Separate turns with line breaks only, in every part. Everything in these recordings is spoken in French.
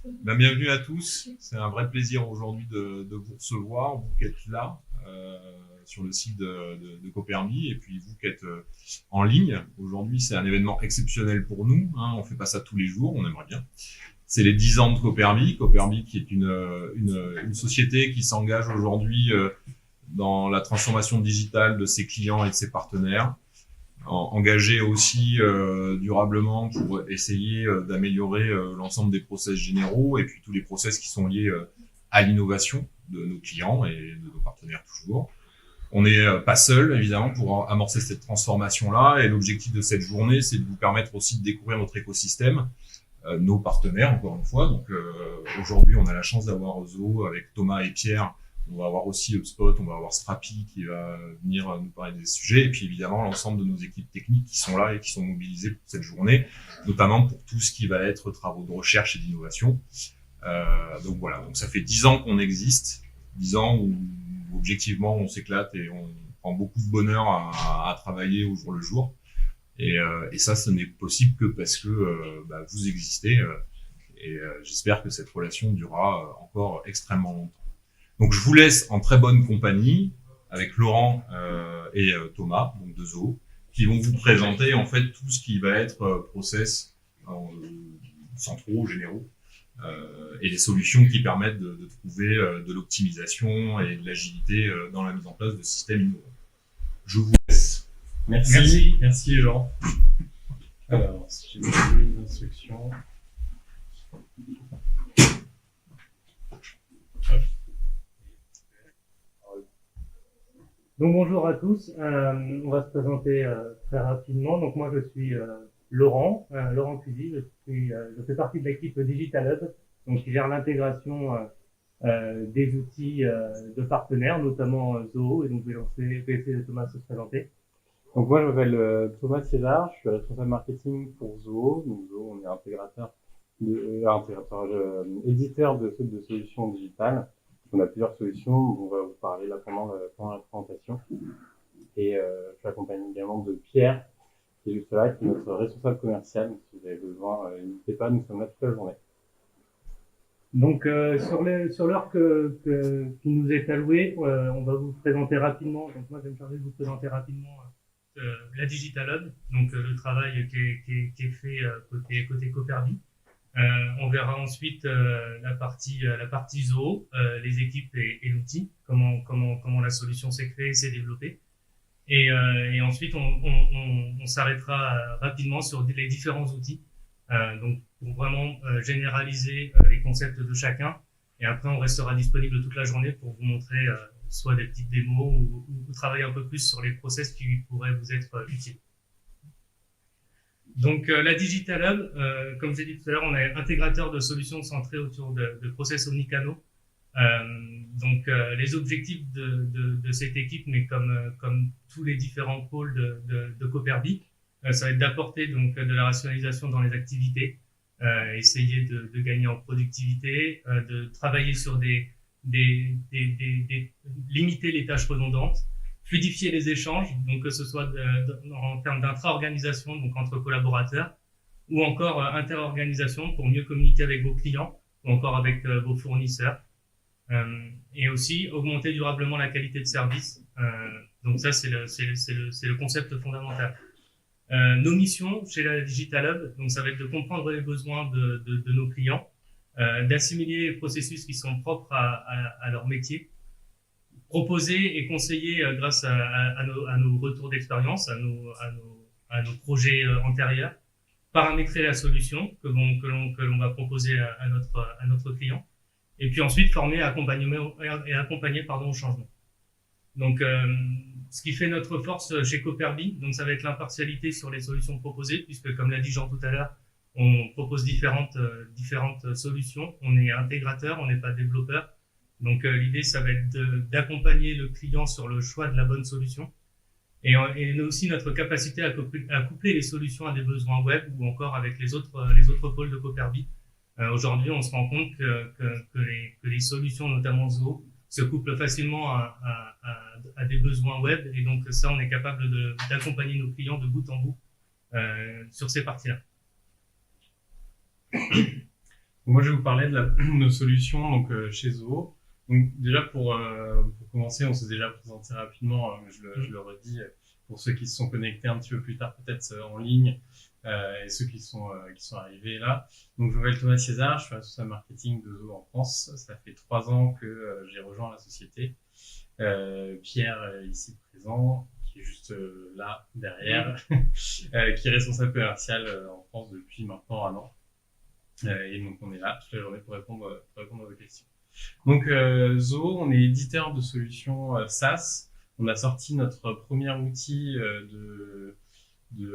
Bienvenue à tous. C'est un vrai plaisir aujourd'hui de vous recevoir, vous qui êtes là sur le site de Copermi, et puis vous qui êtes en ligne. Aujourd'hui, c'est un événement exceptionnel pour nous. On fait pas ça tous les jours, on aimerait bien. C'est les 10 ans de Copermi. Copermi qui est une société qui s'engage aujourd'hui dans la transformation digitale de ses clients et de ses partenaires, engagé aussi durablement pour essayer d'améliorer l'ensemble des process généraux et puis tous les process qui sont liés à l'innovation de nos clients et de nos partenaires toujours. On n'est pas seul, évidemment, pour amorcer cette transformation-là, et l'objectif de cette journée, c'est de vous permettre aussi de découvrir notre écosystème, nos partenaires, encore une fois. Donc aujourd'hui, on a la chance d'avoir Zoho avec Thomas et Pierre. On va avoir aussi HubSpot, on va avoir Strapi qui va venir nous parler des sujets, et puis évidemment l'ensemble de nos équipes techniques qui sont là et qui sont mobilisées pour cette journée, notamment pour tout ce qui va être travaux de recherche et d'innovation. Donc voilà, donc ça fait 10 ans qu'on existe, 10 ans où objectivement on s'éclate et on prend beaucoup de bonheur à travailler au jour le jour. Et ça, ce n'est possible que parce que vous existez, et j'espère que cette relation durera encore extrêmement longtemps. Donc je vous laisse en très bonne compagnie avec Laurent et Thomas, donc de Zoho, qui vont vous présenter en fait tout ce qui va être process centraux, généraux, et les solutions qui permettent de trouver de l'optimisation et de l'agilité dans la mise en place de systèmes innovants. Je vous laisse.
Merci Jean. Alors, si j'ai bien les instructions.
Donc bonjour à tous, on va se présenter très rapidement. Donc moi je suis Laurent Cusy, je fais partie de l'équipe Digital Hub, donc qui gère l'intégration des outils de partenaires, notamment Zoho, et donc je vais laisser Thomas se présenter.
Donc moi je m'appelle Thomas César, je suis responsable marketing pour Zoho. Donc Zoho, on est éditeur de solutions digitales. On a plusieurs solutions, on va vous parler là pendant la présentation. Et je suis accompagné également de Pierre, qui est juste là, qui est notre responsable commercial. Donc, si vous avez besoin, n'hésitez pas, nous sommes là toute la journée.
Donc sur l'heure qui nous est allouée, on va vous présenter rapidement. Donc moi je vais me charger de vous présenter rapidement la Digital Hub, donc le travail qui est fait côté Copermi. On verra ensuite la partie Zoho, les équipes et l'outil, comment la solution s'est créée et s'est développée. Et ensuite, on s'arrêtera rapidement sur les différents outils, donc pour vraiment généraliser les concepts de chacun. Et après, on restera disponible toute la journée pour vous montrer soit des petites démos ou travailler un peu plus sur les process qui pourraient vous être utiles. Donc la Digital Hub, comme j'ai dit tout à l'heure, on est intégrateur de solutions centrées autour de process omnicanaux. Donc les objectifs de cette équipe, mais comme tous les différents pôles de Copermi, ça va être d'apporter donc de la rationalisation dans les activités, essayer de gagner en productivité, de travailler sur limiter les tâches redondantes, fluidifier les échanges, donc que ce soit en termes d'intra-organisation, donc entre collaborateurs, ou encore inter-organisation pour mieux communiquer avec vos clients, ou encore avec vos fournisseurs, et aussi augmenter durablement la qualité de service. Donc ça, c'est le concept fondamental. Nos missions chez la Digital Hub, donc ça va être de comprendre les besoins de nos clients, d'assimiler les processus qui sont propres à leur métier, proposer et conseiller grâce à nos retours d'expérience, à nos projets antérieurs, paramétrer la solution que l'on va proposer à notre client, et puis ensuite former et accompagner au changement. Donc ce qui fait notre force chez Copermi, donc ça va être l'impartialité sur les solutions proposées, puisque comme l'a dit Jean tout à l'heure, on propose différentes solutions. On est intégrateur, on n'est pas développeur. Donc l'idée, ça va être d'accompagner le client sur le choix de la bonne solution, et aussi notre capacité à coupler les solutions à des besoins web ou encore avec les autres pôles de Copermi. Aujourd'hui, on se rend compte que les solutions, notamment Zoho, se couplent facilement à des besoins web, et donc ça, on est capable d'accompagner nos clients de bout en bout sur ces parties-là.
Moi, je vais vous parler de nos solutions donc chez Zoho. Donc déjà pour commencer, on s'est déjà présenté rapidement, mais je le redis pour ceux qui se sont connectés un petit peu plus tard peut-être en ligne et ceux qui sont arrivés là. Donc je m'appelle Thomas César, je suis responsable marketing de Zoho en France. Ça fait 3 ans que j'ai rejoint la société. Pierre ici présent, qui est juste là derrière, qui est responsable commercial en France depuis maintenant 1 an. Et donc on est là toute la journée pour répondre à vos questions. Donc Zoho, on est éditeur de solutions SaaS. On a sorti notre premier outil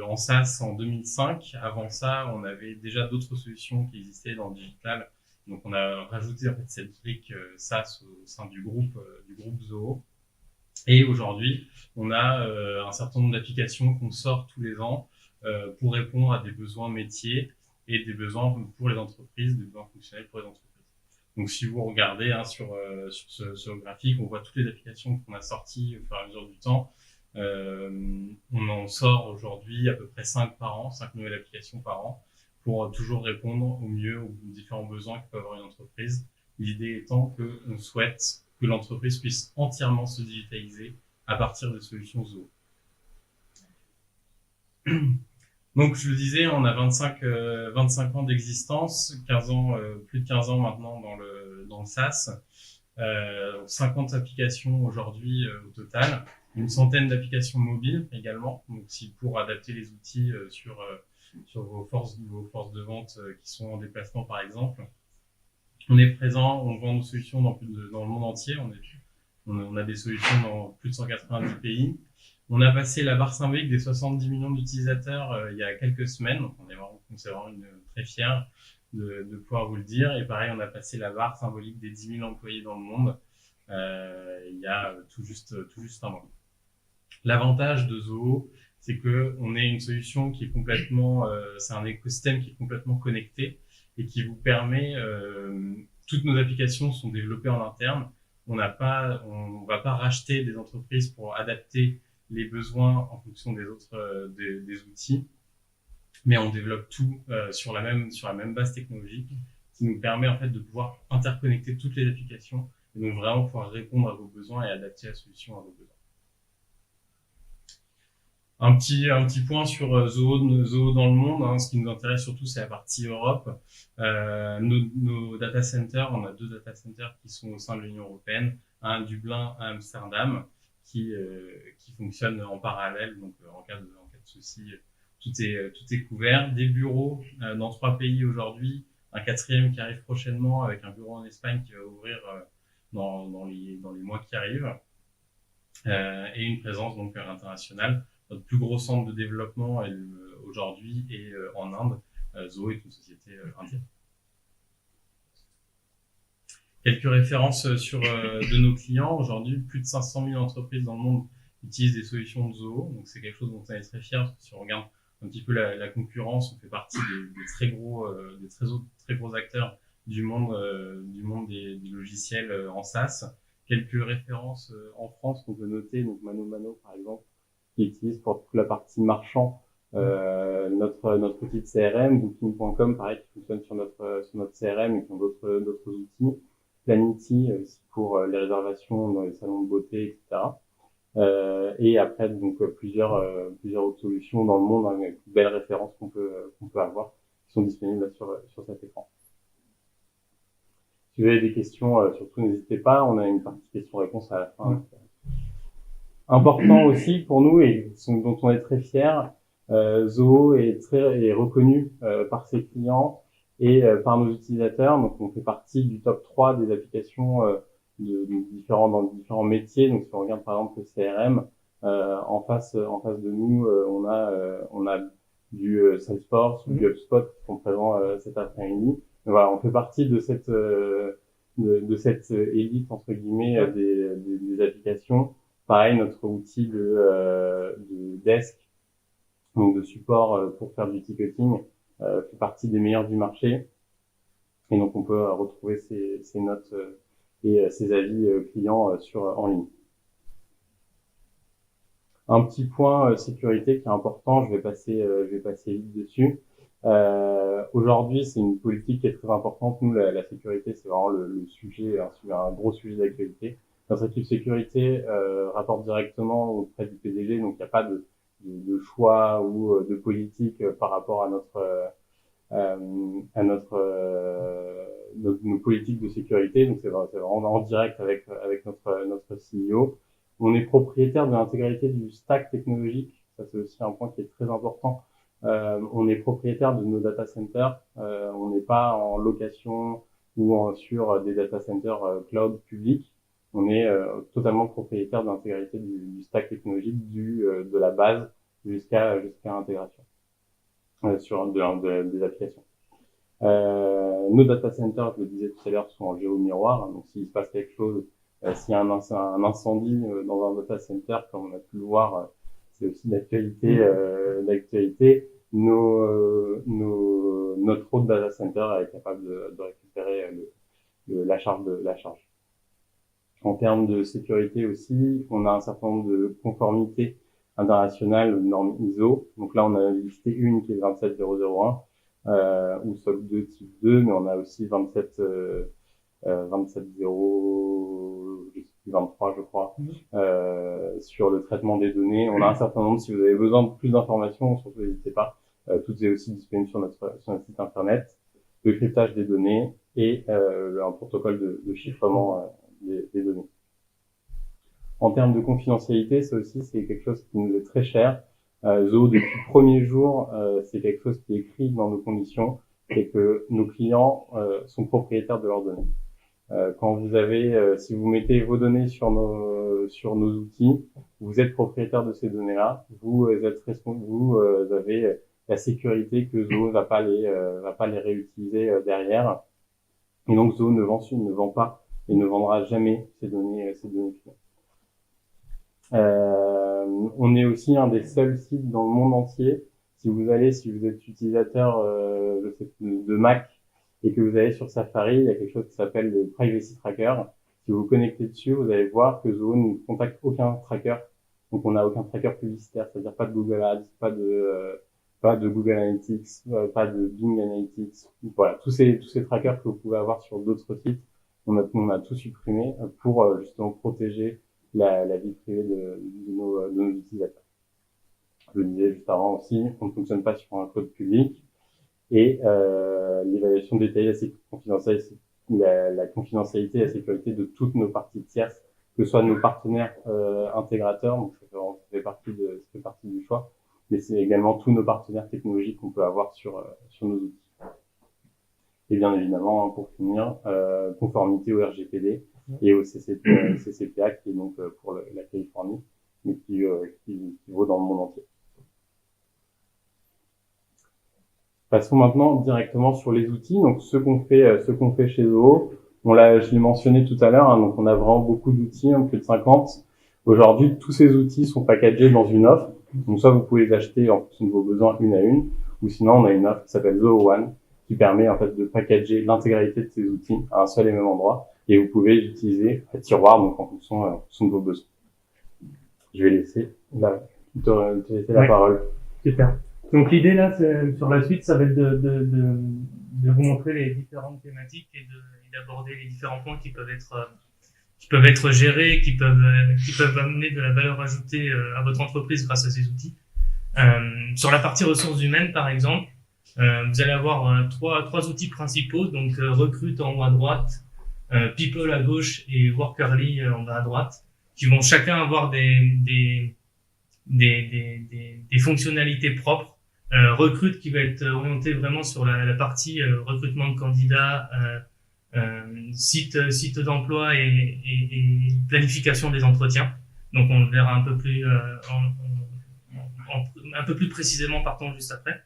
en SaaS en 2005. Avant ça, on avait déjà d'autres solutions qui existaient dans le digital. Donc on a rajouté en fait cette brique SaaS au sein du groupe Zoho. Et aujourd'hui, on a un certain nombre d'applications qu'on sort tous les ans pour répondre à des besoins métiers et des besoins pour les entreprises, des besoins fonctionnels pour les entreprises. Donc si vous regardez sur ce graphique, on voit toutes les applications qu'on a sorties au fur et à mesure du temps. On en sort aujourd'hui à peu près 5 par an, 5 nouvelles applications par an, pour toujours répondre au mieux aux différents besoins que peut avoir une entreprise. L'idée étant qu'on souhaite que l'entreprise puisse entièrement se digitaliser à partir des solutions Zoho. Donc, je le disais, on a 25 ans d'existence, 15 ans, plus de 15 ans maintenant dans le SaaS, 50 applications aujourd'hui au total, une centaine d'applications mobiles également, donc pour adapter les outils sur vos forces de vente qui sont en déplacement par exemple. On est présent, on vend nos solutions dans le monde entier, on a des solutions dans plus de 190 pays. On a passé la barre symbolique des 70 millions d'utilisateurs il y a quelques semaines, donc c'est vraiment très fiers de pouvoir vous le dire. Et pareil, on a passé la barre symbolique des 10 000 employés dans le monde il y a tout juste 1 mois. L'avantage de Zoho, c'est que on est une solution qui est complètement, c'est un écosystème qui est complètement connecté et qui vous permet, toutes nos applications sont développées en interne. On va pas racheter des entreprises pour adapter les besoins en fonction des autres des outils, mais on développe tout sur la même base technologique qui nous permet en fait de pouvoir interconnecter toutes les applications et donc vraiment pouvoir répondre à vos besoins et adapter la solution à vos besoins. Un petit point sur Zoho dans le monde, hein. Ce qui nous intéresse surtout, c'est la partie Europe. Nos data centers, on a 2 data centers qui sont au sein de l'Union européenne, un à Dublin, un à Amsterdam, qui fonctionnent en parallèle. Donc en cas de souci, tout est couvert. Des bureaux dans 3 pays aujourd'hui, un 4e qui arrive prochainement avec un bureau en Espagne qui va ouvrir dans les mois qui arrivent, et une présence donc internationale. Notre plus gros centre de développement aujourd'hui est en Inde. Zoho est une société indienne. Quelques références de nos clients. Aujourd'hui, plus de 500 000 entreprises dans le monde utilisent des solutions de Zoho. Donc c'est quelque chose dont on est très fiers. Parce que si on regarde un petit peu la concurrence, on fait partie des très gros acteurs du monde des logiciels en SaaS. Quelques références en France qu'on peut noter. Donc Mano par exemple, qui utilise pour toute la partie marchand notre outil de CRM, Booking.com pareil qui fonctionne sur notre CRM et qui ont d'autres outils, Planity aussi pour les réservations dans les salons de beauté, etc. Et après donc plusieurs autres solutions dans le monde avec de belles références qu'on peut avoir qui sont disponibles là sur cet écran. Si vous avez des questions, surtout n'hésitez pas, on a une partie questions-réponses à la fin. Important aussi pour nous et dont on est très fiers, Zoho est reconnu par ses clients et par nos utilisateurs. Donc on fait partie du top 3 des applications dans différents métiers. Donc si on regarde par exemple le CRM, en face de nous, on a du Salesforce ou du HubSpot qui sont présents cet après-midi. Voilà, on fait partie de cette élite entre guillemets des applications. Pareil, notre outil de desk, donc de support pour faire du ticketing, fait partie des meilleurs du marché. Et donc, on peut retrouver ces notes et ces avis clients en ligne. Un petit point sécurité qui est important, je vais passer vite dessus. Aujourd'hui, c'est une politique qui est très importante. Nous, la sécurité, c'est vraiment le sujet, un gros sujet d'actualité. Notre équipe sécurité rapporte directement auprès du PDG, donc il n'y a pas de choix ou de politique par rapport à nos politiques de sécurité. Donc c'est vraiment en direct avec notre CEO. On est propriétaire de l'intégralité du stack technologique. Ça, c'est aussi un point qui est très important. On est propriétaire de nos data centers. On n'est pas en location ou sur des data centers cloud publics. On est totalement propriétaire de l'intégralité du stack technologique de la base jusqu'à l'intégration sur des applications. Nos data centers, je le disais tout à l'heure, sont en géomiroir. Donc s'il se passe quelque chose, s'il y a un incendie dans un data center, comme on a pu le voir, c'est aussi d'actualité. Notre autre data center est capable de récupérer la charge. En termes de sécurité aussi, on a un certain nombre de conformités internationales aux normes ISO. Donc là, on a listé une qui est 27001 ou SOC 2 type 2, mais on a aussi 23, je crois, sur le traitement des données. On a un certain nombre. Si vous avez besoin de plus d'informations, surtout n'hésitez pas. Tout est aussi disponible sur notre site internet. Le cryptage des données et un protocole de chiffrement des données. En termes de confidentialité, ça aussi, c'est quelque chose qui nous est très cher. Zoho, depuis le premier jour, c'est quelque chose qui est écrit dans nos conditions, c'est que nos clients sont propriétaires de leurs données. Quand si vous mettez vos données sur nos outils, vous êtes propriétaire de ces données-là. Vous avez la sécurité que Zoho va pas les réutiliser derrière. Et donc Zoho ne vend pas et ne vendra jamais ces données clients. On est aussi un des seuls sites dans le monde entier. Si vous êtes utilisateur de Mac et que vous allez sur Safari, il y a quelque chose qui s'appelle le Privacy Tracker. Si vous vous connectez dessus, vous allez voir que Zoho ne contacte aucun tracker. Donc on n'a aucun tracker publicitaire, c'est-à-dire pas de Google Ads, pas de Google Analytics, pas de Bing Analytics. Voilà, tous ces trackers que vous pouvez avoir sur d'autres sites, on a tout supprimé pour justement protéger la vie privée de nos utilisateurs. Je le disais juste avant aussi, on ne fonctionne pas sur un code public et l'évaluation détaillée la confidentialité et la sécurité de toutes nos parties tierces, que ce soit nos partenaires intégrateurs, donc ça fait partie du choix, mais c'est également tous nos partenaires technologiques qu'on peut avoir sur nos outils. Et bien évidemment, pour finir, conformité au RGPD et au CCPA qui est donc pour la Californie, mais qui vaut dans le monde entier. Passons maintenant directement sur les outils. Donc ce qu'on fait chez Zoho, je l'ai mentionné tout à l'heure, hein, donc on a vraiment beaucoup d'outils, plus de 50. Aujourd'hui, tous ces outils sont packagés dans une offre. Donc soit vous pouvez les acheter en fonction de vos besoins une à une, ou sinon on a une offre qui s'appelle Zoho One, qui permet en fait de packager l'intégralité de ces outils à un seul et même endroit, et vous pouvez les utiliser à tiroir, donc en fonction de vos besoins. Je vais te laisser la parole.
Super. Donc l'idée là, sur la suite, ça va être de vous montrer les différentes thématiques et d'aborder les différents points qui peuvent être gérés, qui peuvent amener de la valeur ajoutée à votre entreprise grâce à ces outils. Sur la partie ressources humaines, par exemple, vous allez avoir trois outils principaux, donc Recruit en haut à droite, People à gauche et Workerly en bas à droite, qui vont chacun avoir des fonctionnalités propres. Recruit qui va être orienté vraiment sur la partie recrutement de candidats, site d'emploi et planification des entretiens. Donc on le verra un peu plus précisément juste après.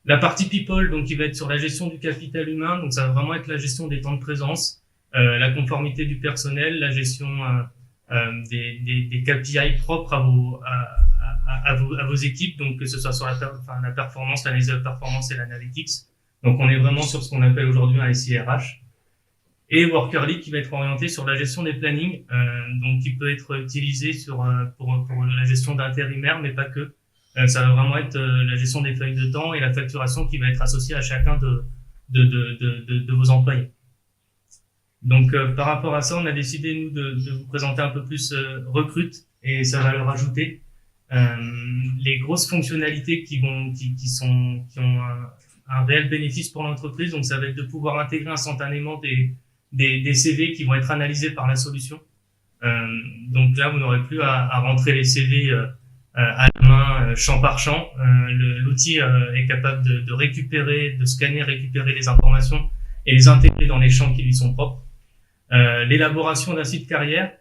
La partie People, donc qui va être sur la gestion du capital humain, donc ça va vraiment être la gestion des temps de présence, la conformité du personnel, la gestion des KPI propres à vos équipes, donc que ce soit sur la performance, l'analyse de la performance et l'analytics. Donc on est vraiment sur ce qu'on appelle aujourd'hui un SIRH. Et Workerly qui va être orienté sur la gestion des plannings, donc qui peut être utilisé pour la gestion d'intérimaires, mais pas que. Ça va vraiment être la gestion des feuilles de temps et la facturation qui va être associée à chacun de vos employés. Donc, par rapport à ça, on a décidé, nous, de vous présenter un peu plus Recrute et sa valeur ajoutée. Les grosses fonctionnalités qui ont un réel bénéfice pour l'entreprise. Donc, ça va être de pouvoir intégrer instantanément des CV qui vont être analysés par la solution. Donc là, vous n'aurez plus à rentrer les CV à la main, champ par champ. L'outil est capable de récupérer, de scanner, récupérer les informations et les intégrer dans les champs qui lui sont propres. L'élaboration d'un site carrière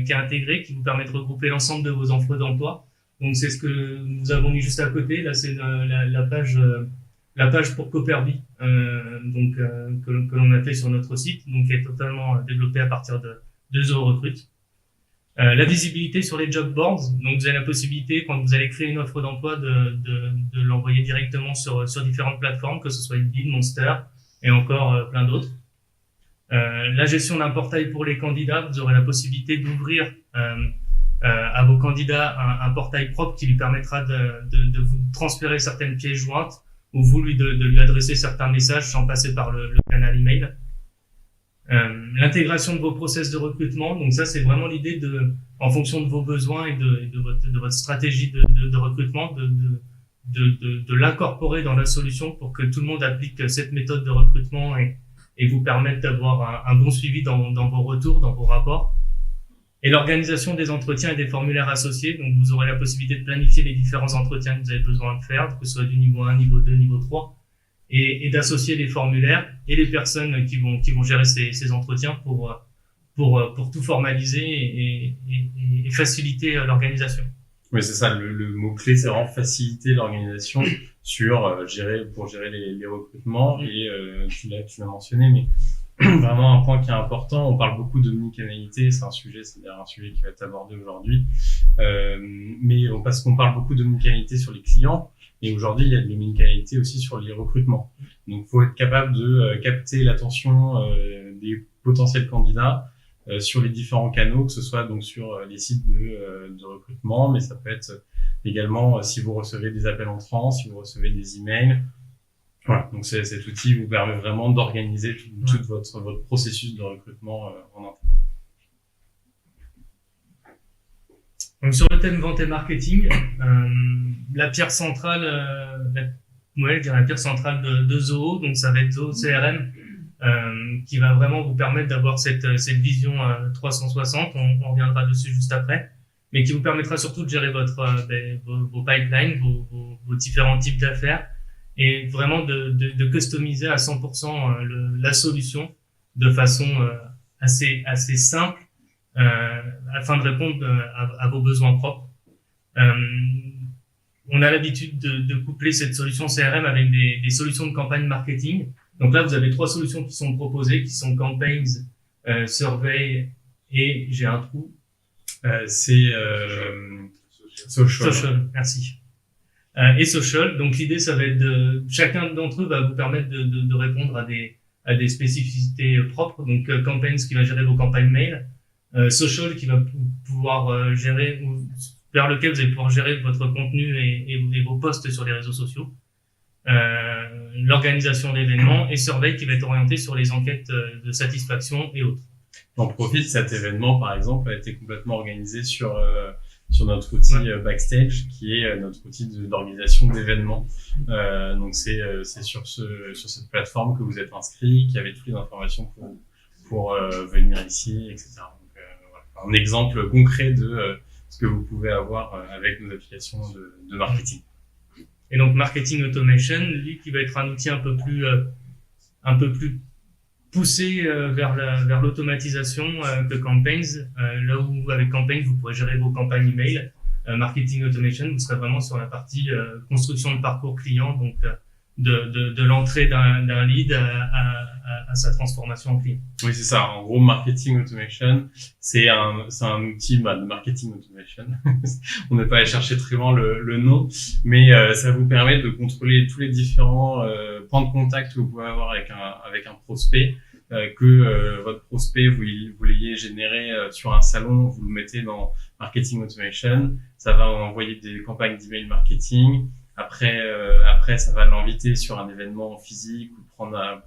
qui est intégré, qui vous permet de regrouper l'ensemble de vos offres d'emploi. Donc c'est ce que nous avons mis juste à côté. Là, c'est la page pour Cooperby, que l'on a fait sur notre site, donc qui est totalement développée à partir de Zoho Recrute. La visibilité sur les job boards, donc vous avez la possibilité, quand vous allez créer une offre d'emploi, de l'envoyer directement sur différentes plateformes, que ce soit Indeed, Monster et encore plein d'autres. La gestion d'un portail pour les candidats, vous aurez la possibilité d'ouvrir à vos candidats un portail propre qui lui permettra de vous transférer certaines pièces jointes ou de lui adresser certains messages sans passer par le canal email. L'intégration de vos process de recrutement, donc ça c'est vraiment l'idée en fonction de vos besoins et de votre stratégie de recrutement, de l'incorporer dans la solution pour que tout le monde applique cette méthode de recrutement et vous permette d'avoir un bon suivi dans vos retours, dans vos rapports. Et l'organisation des entretiens et des formulaires associés, donc vous aurez la possibilité de planifier les différents entretiens que vous avez besoin de faire, que ce soit du niveau 1, niveau 2, niveau 3. Et d'associer les formulaires et les personnes qui vont gérer ces entretiens pour tout formaliser et faciliter l'organisation.
Oui, c'est ça. Le mot-clé, c'est vraiment faciliter l'organisation pour gérer les recrutements. Et tu l'as mentionné, mais vraiment un point qui est important. On parle beaucoup d'omnicanalité. C'est d'ailleurs un sujet qui va être abordé aujourd'hui. Mais parce qu'on parle beaucoup d'omnicanalité sur les clients. Et aujourd'hui, il y a de l'omnicanalité aussi sur les recrutements. Donc, il faut être capable de capter l'attention des potentiels candidats sur les différents canaux, que ce soit donc sur les sites de recrutement, mais ça peut être également si vous recevez des appels entrants, si vous recevez des emails. Voilà. Donc, cet outil vous permet vraiment d'organiser tout votre processus de recrutement en interne.
Donc sur le thème vente et marketing, la pierre centrale, la pierre centrale de Zoho, donc ça va être Zoho CRM, qui va vraiment vous permettre d'avoir cette vision 360. On reviendra dessus juste après, mais qui vous permettra surtout de gérer vos pipelines, vos différents types d'affaires, et vraiment de customiser à 100% la solution de façon assez simple. Afin de répondre à vos besoins propres. On a l'habitude de coupler cette solution CRM avec des solutions de campagne marketing. Donc là, vous avez 3 solutions qui sont proposées, qui sont Campaigns, Survey et j'ai un trou.
C'est
Social, merci. Et Social. Donc l'idée, ça va être chacun d'entre eux va vous permettre de répondre à des spécificités propres. Donc Campaigns qui va gérer vos campagnes mail. Social qui va pouvoir gérer, vers lequel vous allez pouvoir gérer votre contenu et vos posts sur les réseaux sociaux. L'organisation d'événements et Survey qui va être orienté sur les enquêtes de satisfaction et autres.
En profite, cet événement, par exemple, a été complètement organisé sur notre outil Backstage, qui est notre outil d'organisation d'événements. Donc c'est sur cette plateforme que vous êtes inscrit, qui avait toutes les informations pour venir ici, etc. Un exemple concret de ce que vous pouvez avoir avec nos applications de marketing.
Et donc Marketing Automation, lui qui va être un outil un peu plus poussé vers l'automatisation que Campaigns, là où avec Campaigns vous pourrez gérer vos campagnes email. Marketing Automation, vous serez vraiment sur la partie construction de parcours client, donc de l'entrée d'un lead à sa transformation en client.
Oui, c'est ça. En gros, Marketing Automation, c'est un outil de marketing automation. On n'est pas allé chercher très loin le nom, mais ça vous permet de contrôler tous les différents points de contact que vous pouvez avoir avec un prospect votre prospect, vous l'ayez généré sur un salon, vous le mettez dans Marketing Automation, ça va envoyer des campagnes d'email marketing. Après, ça va l'inviter sur un événement physique ou prendre un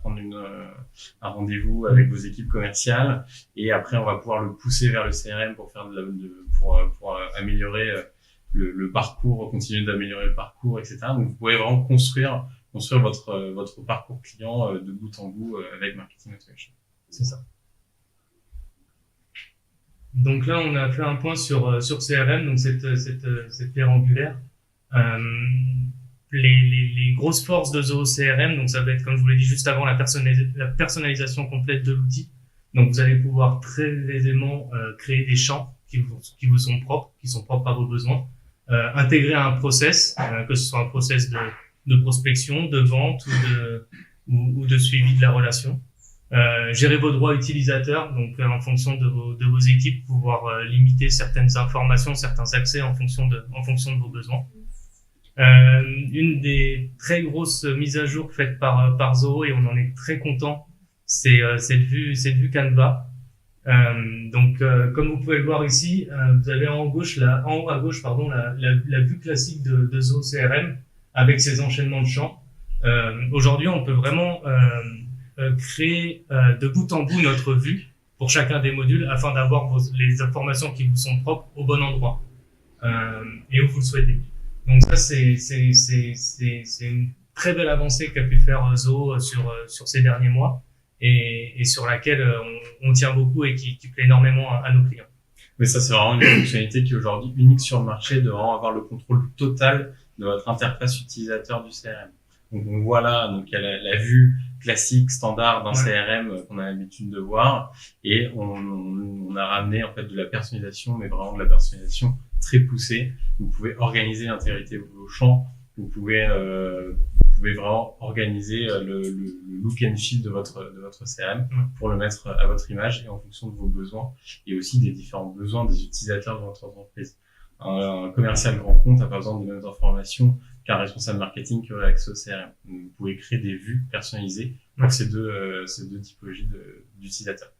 rendez-vous avec vos équipes commerciales. Et après, on va pouvoir le pousser vers le CRM pour faire pour améliorer le parcours, continuer d'améliorer le parcours, etc. Donc, vous pouvez vraiment construire votre parcours client de bout en bout avec Marketing Automation.
C'est ça. Donc là, on a fait un point sur CRM, donc cette pierre angulaire. Les grosses forces de Zoho CRM, donc ça va être, comme je vous l'ai dit juste avant, la personnalisation complète de l'outil. Donc vous allez pouvoir très aisément créer des champs qui vous sont propres à vos besoins, intégrer un process, que ce soit un process de prospection, de vente ou de suivi de la relation. Gérer vos droits utilisateurs, donc en fonction de vos équipes, pouvoir limiter certaines informations, certains accès en fonction de vos besoins. Une des très grosses mises à jour faites par Zoho, et on en est très content, c'est cette vue Canva. Donc comme vous pouvez le voir ici, vous avez en haut à gauche la vue classique de Zoho CRM avec ses enchaînements de champs. Aujourd'hui, on peut vraiment créer de bout en bout notre vue pour chacun des modules afin d'avoir les informations qui vous sont propres au bon endroit et où vous le souhaitez. Donc ça, c'est une très belle avancée qu'a pu faire Zoho sur ces derniers mois et sur laquelle on tient beaucoup et qui plaît énormément à nos clients.
Mais ça, c'est vraiment une fonctionnalité qui est aujourd'hui unique sur le marché, de vraiment avoir le contrôle total de votre interface utilisateur du CRM. Donc voilà, donc il y a la vue classique standard d'un CRM qu'on a l'habitude de voir, et on a ramené en fait de la personnalisation, mais vraiment de la personnalisation très poussée. Vous pouvez organiser l'intégrité de vos champs, vous pouvez vraiment organiser le look and feel de votre CRM pour le mettre à votre image et en fonction de vos besoins et aussi des différents besoins des utilisateurs de votre entreprise. Un commercial grand compte n'a pas besoin de mêmes informations qu'un responsable marketing qui aurait accès au CRM. Donc, vous pouvez créer des vues personnalisées pour ces deux typologies d'utilisateurs.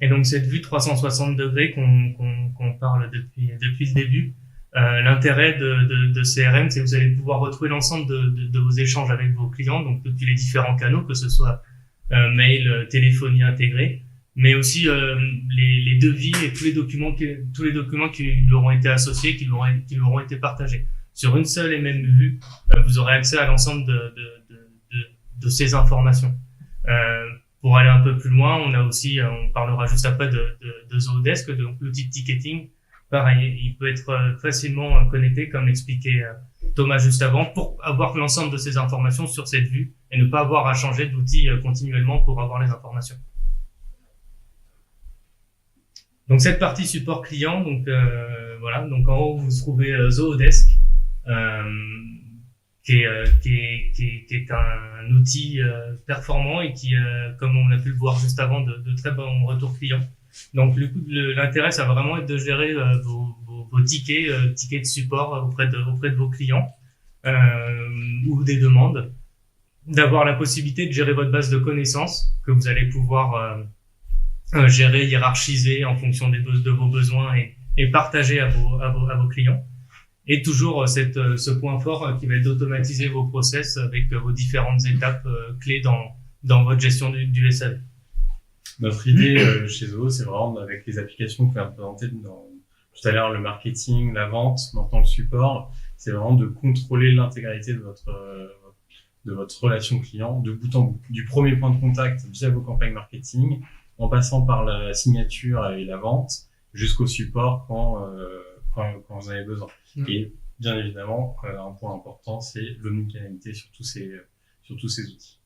Et donc cette vue 360 degrés qu'on parle depuis le début, l'intérêt de CRM, c'est que vous allez pouvoir retrouver l'ensemble de vos échanges avec vos clients, donc depuis les différents canaux, que ce soit mail, téléphonie intégrée, mais aussi les devis et tous les documents qui leur ont été associés, qui leur ont été partagés. Sur une seule et même vue, vous aurez accès à l'ensemble de ces informations. Pour aller un peu plus loin, on parlera juste après de Zoho Desk, donc l'outil de ticketing. Pareil, il peut être facilement connecté, comme l'expliquait Thomas juste avant, pour avoir l'ensemble de ces informations sur cette vue et ne pas avoir à changer d'outil continuellement pour avoir les informations. Donc cette partie support client, donc voilà, donc en haut vous trouvez Zoho Desk, qui est un outil performant et qui, comme on a pu le voir juste avant, de très bons retours clients. Donc l'intérêt, ça va vraiment être de gérer vos tickets de support auprès de vos clients ou des demandes, d'avoir la possibilité de gérer votre base de connaissances que vous allez pouvoir gérer, hiérarchiser en fonction de vos besoins et partager à vos clients. Et toujours ce point fort qui va être d'automatiser vos process avec vos différentes étapes clés dans votre gestion du SAV.
Notre idée chez Zoho, c'est vraiment, avec les applications que vous avez présentées tout à l'heure, le marketing, la vente, maintenant le support, c'est vraiment de contrôler l'intégralité de votre relation client de bout en bout. Du premier point de contact via vos campagnes marketing, en passant par la signature et la vente, jusqu'au support quand vous en avez besoin. Et bien évidemment, un point important, c'est l'omnicanalité sur tous ces outils.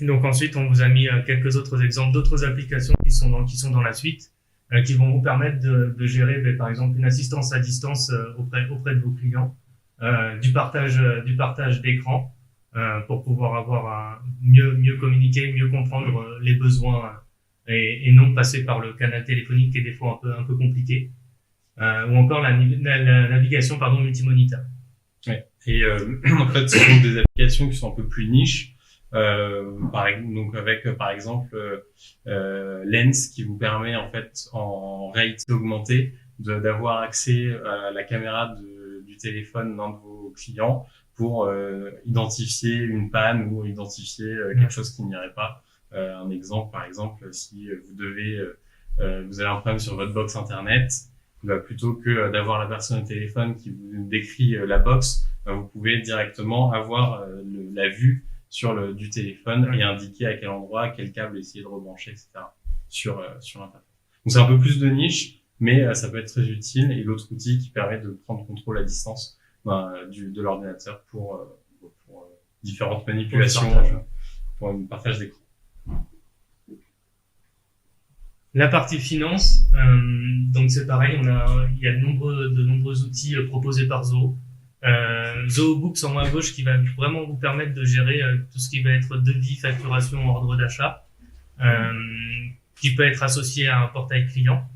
Donc ensuite, on vous a mis quelques autres exemples d'autres applications qui sont dans la suite, qui vont vous permettre de gérer, par exemple, une assistance à distance auprès de vos clients, du partage d'écran, pour pouvoir avoir mieux communiquer, mieux comprendre les besoins et non passer par le canal téléphonique qui est des fois un peu compliqué. Ou encore la navigation multimoniteur.
Ouais. Et en fait, ce sont des applications qui sont un peu plus niches, Donc avec par exemple Lens qui vous permet en fait en réalité augmentée d'avoir accès à la caméra du téléphone d'un de vos clients pour identifier une panne ou identifier quelque chose qui n'irait pas. Un exemple, par exemple, si vous vous avez un problème sur votre box internet, plutôt que d'avoir la personne au téléphone qui vous décrit la box, vous pouvez directement avoir la vue du téléphone et indiquer à quel endroit, quel câble essayer de rebrancher, etc. sur l'interface. Donc c'est un peu plus de niche, mais ça peut être très utile. Et l'autre outil qui permet de prendre contrôle à distance de l'ordinateur pour différentes manipulations, pour un partage d'écran.
La partie finance, donc c'est pareil, il y a de nombreux outils proposés par Zoho. Zoho Books en haut à gauche qui va vraiment vous permettre de gérer tout ce qui va être devis, facturation, ordre d'achat, qui peut être associé à un portail client,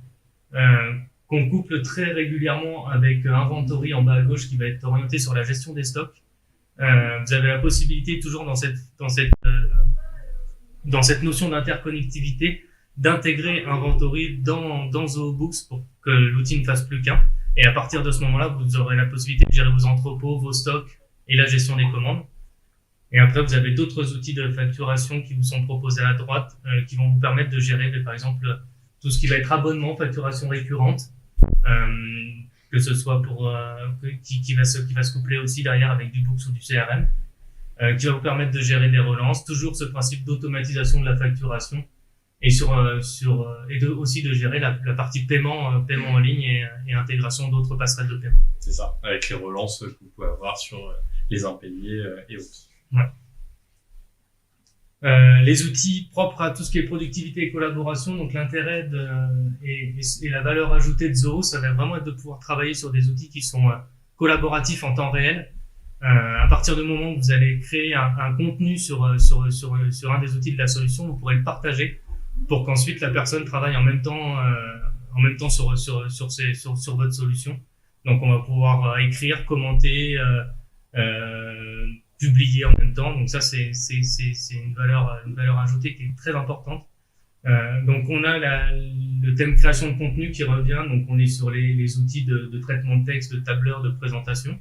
qu'on couple très régulièrement avec Inventory en bas à gauche qui va être orienté sur la gestion des stocks. Vous avez la possibilité toujours dans cette notion d'interconnectivité d'intégrer Inventory dans Zoho Books pour que l'outil ne fasse plus qu'un. Et à partir de ce moment-là, vous aurez la possibilité de gérer vos entrepôts, vos stocks et la gestion des commandes. Et après, vous avez d'autres outils de facturation qui vous sont proposés à droite, qui vont vous permettre de gérer, par exemple, tout ce qui va être abonnement, facturation récurrente, que ce soit qui va se coupler aussi derrière avec du Books ou du CRM, qui va vous permettre de gérer des relances, toujours ce principe d'automatisation de la facturation, et aussi de gérer la partie paiement en ligne et intégration d'autres passerelles de paiement.
C'est ça, avec les relances que vous pouvez avoir sur les impayés et autres.
Ouais. Les outils propres à tout ce qui est productivité et collaboration, donc l'intérêt et la valeur ajoutée de Zoho, ça va vraiment être de pouvoir travailler sur des outils qui sont collaboratifs en temps réel. À partir du moment où vous allez créer un contenu sur un des outils de la solution, vous pourrez le partager pour qu'ensuite la personne travaille en même temps sur votre solution. Donc on va pouvoir écrire, commenter, publier en même temps. Donc ça c'est une valeur ajoutée qui est très importante. Donc on a le thème création de contenu qui revient. Donc on est sur les outils de traitement de texte, de tableur, de présentation.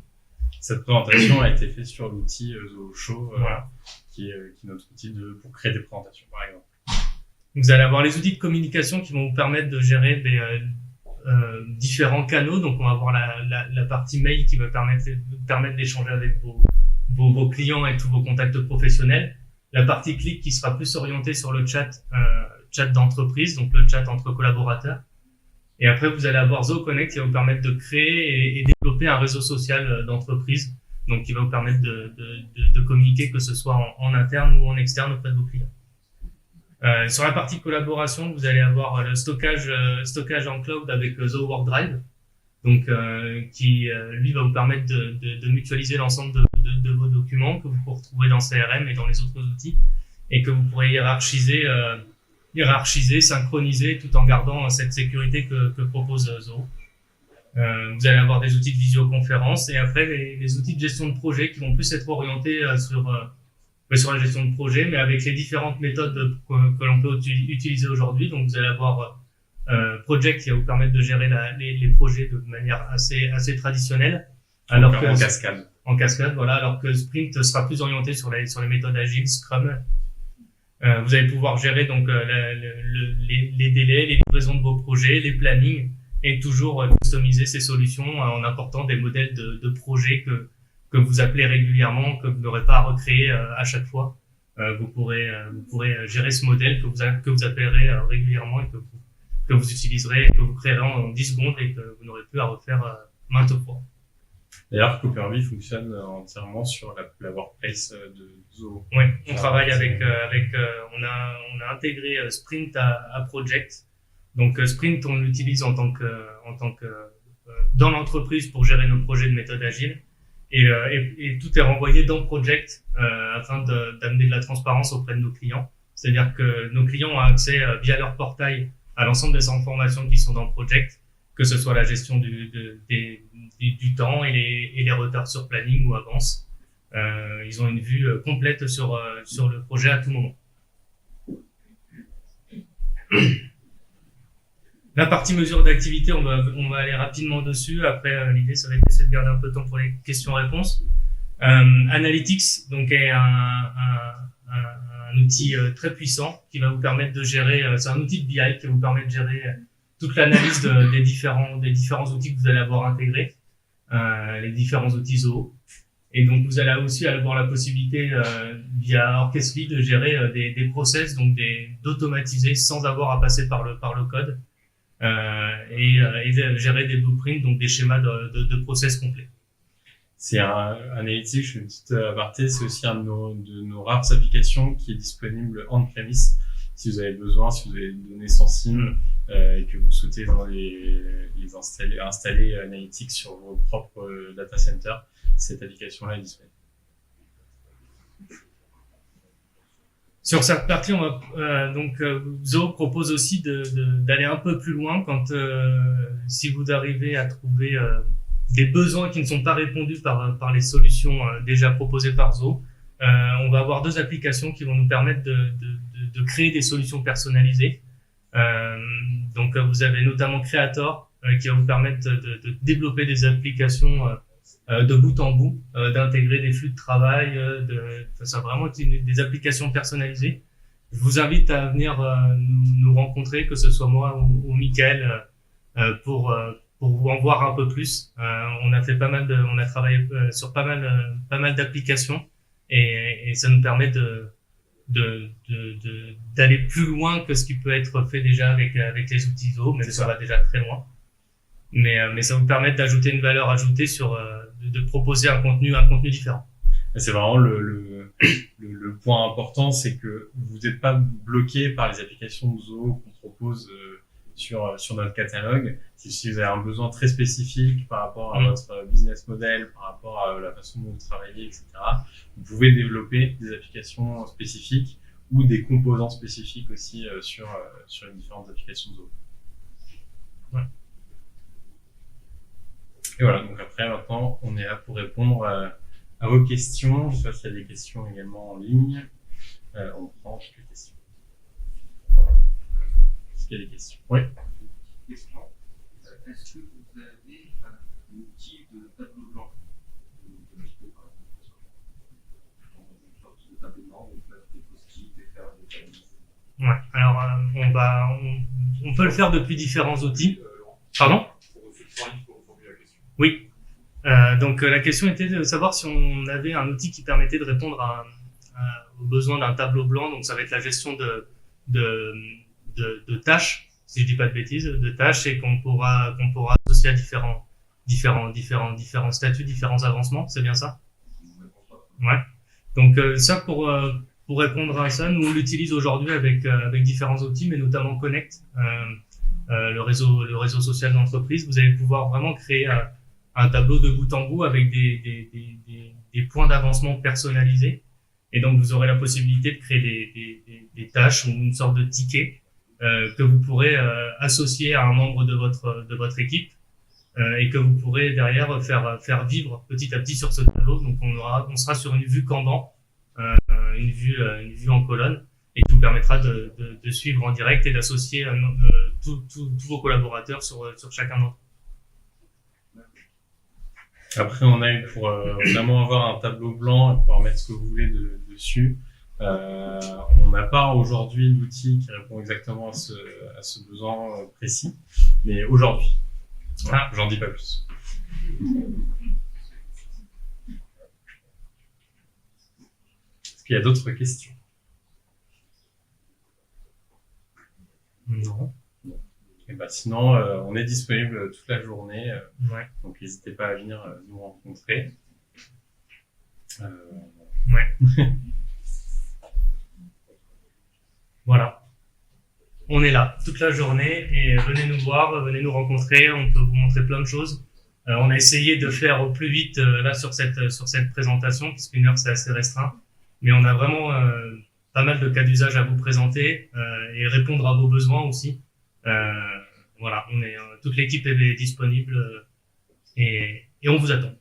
Cette présentation a été faite sur l'outil Zoho Show,
voilà,
qui est notre outil pour créer des présentations, par exemple.
Vous allez avoir les outils de communication qui vont vous permettre de gérer différents canaux. Donc, on va avoir la partie mail qui va permettre d'échanger avec vos clients et tous vos contacts professionnels. La partie clic qui sera plus orientée sur le chat d'entreprise, donc le chat entre collaborateurs. Et après, vous allez avoir Zoho Connect qui va vous permettre de créer et développer un réseau social d'entreprise. Donc, qui va vous permettre de communiquer, que ce soit en interne ou en externe auprès de vos clients. Sur la partie collaboration, vous allez avoir le stockage en cloud avec Zoho WorkDrive, donc qui lui va vous permettre de mutualiser l'ensemble de vos documents que vous pourrez retrouver dans CRM et dans les autres outils, et que vous pourrez hiérarchiser, synchroniser, tout en gardant cette sécurité que propose Zoho. Vous allez avoir des outils de visioconférence et après les outils de gestion de projet qui vont plus être orientés sur la gestion de projet, mais avec les différentes méthodes que l'on peut utiliser aujourd'hui. Donc, vous allez avoir Project qui va vous permettre de gérer les projets de manière assez traditionnelle.
En cascade.
En cascade, voilà. Alors que Sprint sera plus orienté sur les méthodes agiles, Scrum. Vous allez pouvoir gérer donc les délais, les livraisons de vos projets, les plannings, et toujours customiser ces solutions en apportant des modèles de projets que vous appelez régulièrement, que vous n'aurez pas à recréer à chaque fois. Vous pourrez gérer ce modèle que vous appellerez régulièrement et que vous utiliserez et que vous créerez en 10 secondes et que vous n'aurez plus à refaire maintes fois.
D'ailleurs, Cooperby fonctionne entièrement sur la workplace de Zoho.
Oui, on travaille on a intégré Sprint à Project. Donc Sprint, on l'utilise en tant que dans l'entreprise pour gérer nos projets de méthode agile. Et tout est renvoyé dans Project afin d'amener de la transparence auprès de nos clients. C'est-à-dire que nos clients ont accès via leur portail à l'ensemble des informations qui sont dans Project, que ce soit la gestion du temps et les retards sur planning ou avance, Ils ont une vue complète sur le projet à tout moment. La partie mesure d'activité, on va aller rapidement dessus. Après, l'idée, ça va être d'essayer de garder un peu de temps pour les questions-réponses. Analytics, donc, est un outil très puissant qui va vous permettre de gérer. C'est un outil de BI qui va vous permettre de gérer toute l'analyse des différents outils que vous allez avoir intégrés, les différents outils Zoho. Et donc, vous allez aussi avoir la possibilité, via Orchestly, de gérer des process, donc d'automatiser sans avoir à passer par le code, et de gérer des blueprints, donc des schémas de process complets.
C'est Analytics, je fais une petite aparté, c'est aussi un de nos rares applications qui est disponible on-premise. Si vous avez besoin, si vous avez des données sensibles, et que vous souhaitez installer Analytics sur vos propres data centers, cette application-là est disponible.
Sur cette partie, Zoho propose aussi d'aller un peu plus loin si vous arrivez à trouver des besoins qui ne sont pas répondus par les solutions déjà proposées par Zoho. On va avoir 2 applications qui vont nous permettre de créer des solutions personnalisées. Donc, vous avez notamment Creator qui va vous permettre de développer des applications de bout en bout, d'intégrer des flux de travail, ça vraiment des applications personnalisées. Je vous invite à venir nous rencontrer, que ce soit moi ou Mickaël, pour vous en voir un peu plus. On a travaillé sur pas mal d'applications, et ça nous permet d'aller plus loin que ce qui peut être fait déjà avec les outils Zoho, même si ça va déjà très loin. Mais ça vous permet d'ajouter une valeur ajoutée de proposer un contenu différent.
C'est vraiment le point important, c'est que vous n'êtes pas bloqué par les applications de Zoho qu'on propose sur notre catalogue. Si vous avez un besoin très spécifique par rapport à votre business model, par rapport à la façon dont vous travaillez, etc., vous pouvez développer des applications spécifiques ou des composants spécifiques aussi sur les différentes applications de Zoho.
Ouais.
Et voilà, donc après, maintenant, on est là pour répondre à vos questions. Je sais pas s'il y a des questions également en ligne. On prend quelques questions. Est-ce qu'il y a des questions? Oui.
Question. Est-ce que vous avez un outil de tableau blanc de Micro, par exemple, une sorte de tableau blanc où on peut faire des post-it et faire des analyses?
Ouais. Alors, on peut le faire depuis différents outils. Pardon? Oui. Donc la question était de savoir si on avait un outil qui permettait de répondre aux besoins d'un tableau blanc. Donc ça va être la gestion de tâches, si je dis pas de bêtises, de tâches, et qu'on pourra associer à différents statuts, différents avancements. C'est bien ça? Ouais. Donc ça pour répondre à ça, nous on l'utilise aujourd'hui avec différents outils, mais notamment Connect, le réseau social d'entreprise. Vous allez pouvoir vraiment créer un tableau de bout en bout avec des points d'avancement personnalisés. Et donc, vous aurez la possibilité de créer des tâches ou une sorte de ticket que vous pourrez associer à un membre de votre équipe, et que vous pourrez derrière faire vivre petit à petit sur ce tableau. Donc, on sera sur une vue Kanban, une vue en colonne, et qui vous permettra de suivre en direct et d'associer tous vos collaborateurs sur chacun d'entre eux.
Après, on a eu pour vraiment avoir un tableau blanc et pouvoir mettre ce que vous voulez dessus. On n'a pas aujourd'hui l'outil qui répond exactement à ce besoin précis, mais aujourd'hui. Voilà, j'en dis pas plus. Est-ce qu'il y a d'autres questions?
Non.
Et bah sinon, on est disponible toute la journée,
Ouais.
donc n'hésitez pas à venir nous rencontrer.
Ouais. Voilà. On est là toute la journée, et venez nous voir, venez nous rencontrer, on peut vous montrer plein de choses. On a essayé de faire au plus vite là sur cette présentation, puisqu'une heure c'est assez restreint, mais on a vraiment pas mal de cas d'usage à vous présenter, et répondre à vos besoins aussi. Voilà, toute l'équipe est disponible, et on vous attend.